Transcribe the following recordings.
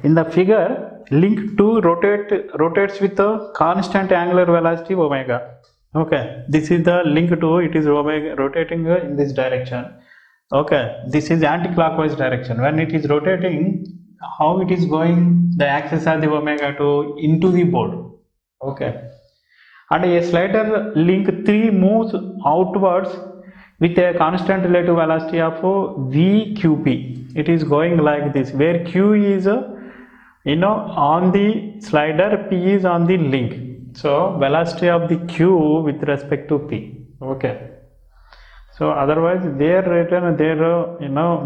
In the figure, link 2 rotates with a constant angular velocity omega. Okay, this is the link 2, it is omega rotating in this direction. Okay, this is anti-clockwise direction. When it is rotating, how it is going, the axis of the omega 2 into the board. Okay, and a slider link 3 moves outwards with a constant relative velocity of vqp. It is going like this, where q is on the slider, p is on the link. So velocity of the q with respect to p. Okay, so otherwise they are written their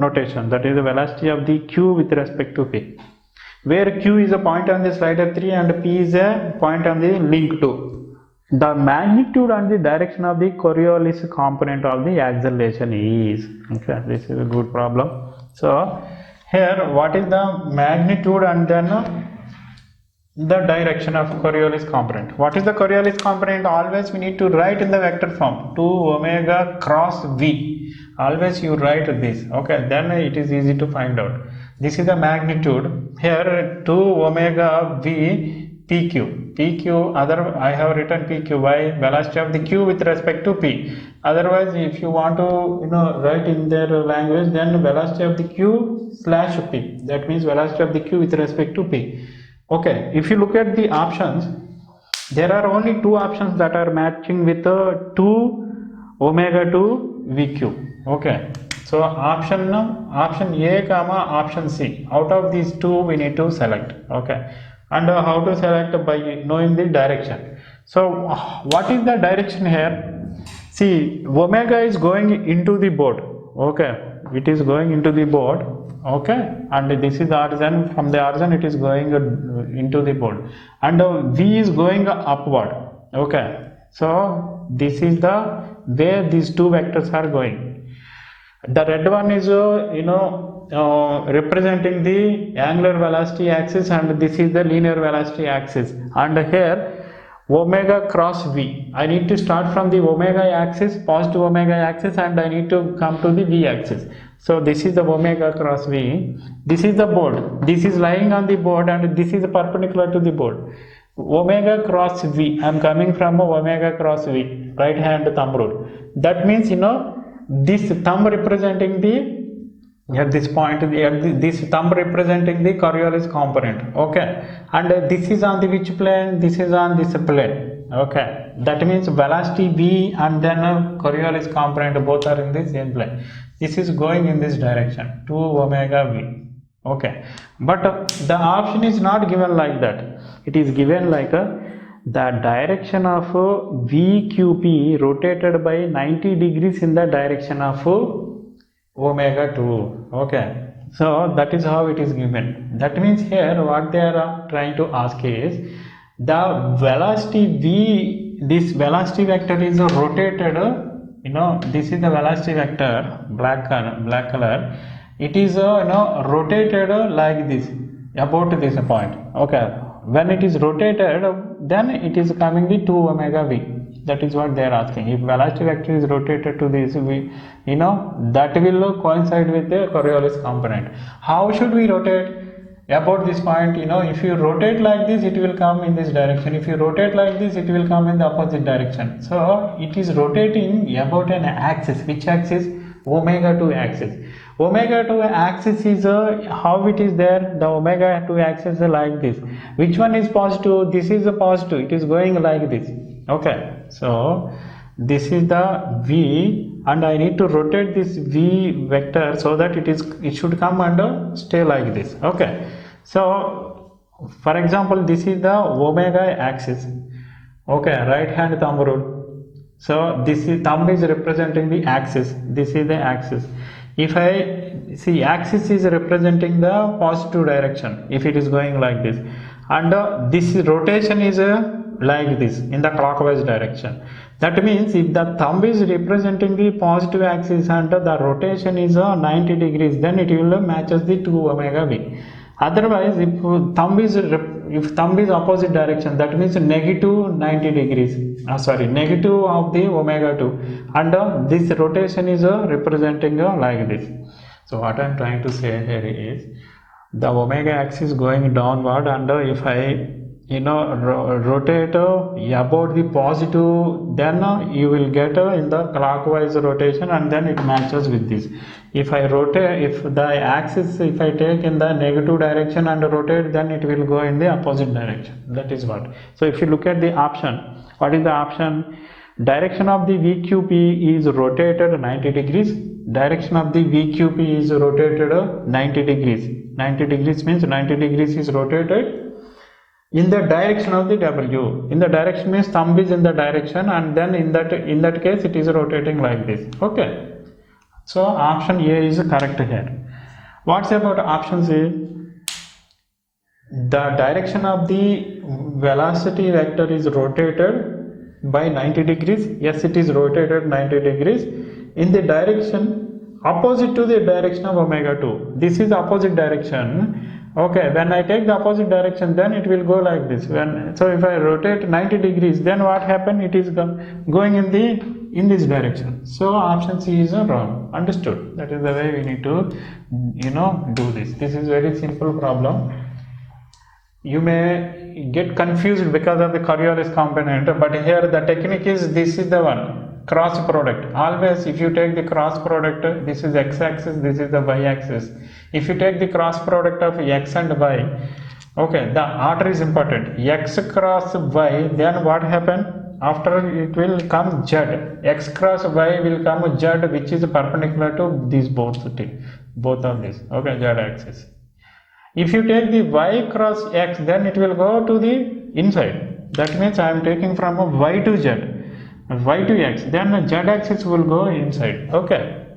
notation, that is the velocity of the q with respect to p, where q is a point on the slider 3 and p is a point on the link 2. The magnitude and the direction of the Coriolis component of the acceleration is, okay, this is a good problem. So here what is the magnitude and then the direction of Coriolis component? What is the Coriolis component? Always we need to write in the vector form, 2 omega cross v. Always you write this, okay, then it is easy to find out. This is the magnitude. Here 2 omega v PQ, I have written PQ, why? Velocity of the Q with respect to P. Otherwise, if you want to write in their language, then velocity of the Q slash P. That means velocity of the Q with respect to P. Okay, if you look at the options, there are only 2 options that are matching with 2 omega to VQ. Okay, so option A comma option C. Out of these 2 we need to select. Okay, and how to select? By knowing the direction. So what is the direction here? See, omega is going into the board. Okay, it is going into the board. Okay, and this is the origin. From the origin it is going into the board, and v is going upward. Okay, so this is the way these 2 vectors are going. The red one is representing the angular velocity axis, and this is the linear velocity axis. And here omega cross v, I need to start from the omega axis, positive omega axis, and I need to come to the v axis. So this is the omega cross v. This is the board, this is lying on the board, and this is perpendicular to the board. Omega cross v, I am coming from omega cross v, right hand thumb rule. That means this thumb representing the, at this point, this thumb representing the Coriolis component. Okay, and this is on the which plane? This is on this plane. Okay, that means velocity v and then Coriolis component both are in the same plane. This is going in this direction, 2 omega v. Okay, but the option is not given like that. It is given like the direction of VQP rotated by 90 degrees in the direction of omega 2. Okay, so that is how it is given. That means here what they are trying to ask is the velocity v, this velocity vector is rotated, this is the velocity vector, black color, it is rotated like this, about this point. Okay, when it is rotated, then it is coming the 2 omega v. That is what they are asking. If velocity vector is rotated to this, that will coincide with the Coriolis component. How should we rotate? About this point, if you rotate like this, it will come in this direction. If you rotate like this, it will come in the opposite direction. So it is rotating about an axis. Which axis? Omega 2 axis. Omega 2 axis is how it is there. The omega 2 axis is like this. Which one is positive? This is a positive. It is going like this. Okay, so this is the v, and I need to rotate this v vector so that it should come and stay like this. Okay, so for example, this is the omega axis. Okay, right hand thumb rule. So this is, thumb is representing the axis. This is the axis. If I see, axis is representing the positive direction if it is going like this, and this rotation is like this in the clockwise direction. That means if the thumb is representing the positive axis and the rotation is 90 degrees, then it will matches the 2 omega v. Otherwise, if thumb is opposite direction, that means negative 90 degrees, negative of the omega 2, and this rotation is representing like this. So what I am trying to say here is, the omega axis going downward, and if I rotate about the positive, then you will get in the clockwise rotation, and then it matches with this. If I rotate, if the axis, if I take in the negative direction and rotate, then it will go in the opposite direction. That is what. So if you look at the option, what is the option? Direction of the VQP is rotated 90 degrees. Direction of the VQP is rotated 90 degrees. 90 degrees means 90 degrees is rotated in the direction of the W. In the direction means thumb is in the direction, and then in that case it is rotating like this. Okay. So option A is correct here. What's about option C? The direction of the velocity vector is rotated by 90 degrees. Yes, it is rotated 90 degrees in the direction opposite to the direction of omega 2. This is opposite direction. Okay, when I take the opposite direction, then it will go like this. So if I rotate 90 degrees, then what happen? It is going in this direction. So option C is wrong. Understood? That is the way we need to do this. This is very simple problem. You may get confused because of the Coriolis component, but here the technique is, this is the one, cross product. Always if you take the cross product, this is x-axis, this is the y-axis. If you take the cross product of x and y, okay, the order is important. X cross y, then what happen? After it will come z. X cross y will come z, which is perpendicular to these both of these. Okay, z axis. If you take the y cross x, then it will go to the inside. That means I am taking from y to z, y to x, then z axis will go inside. Okay.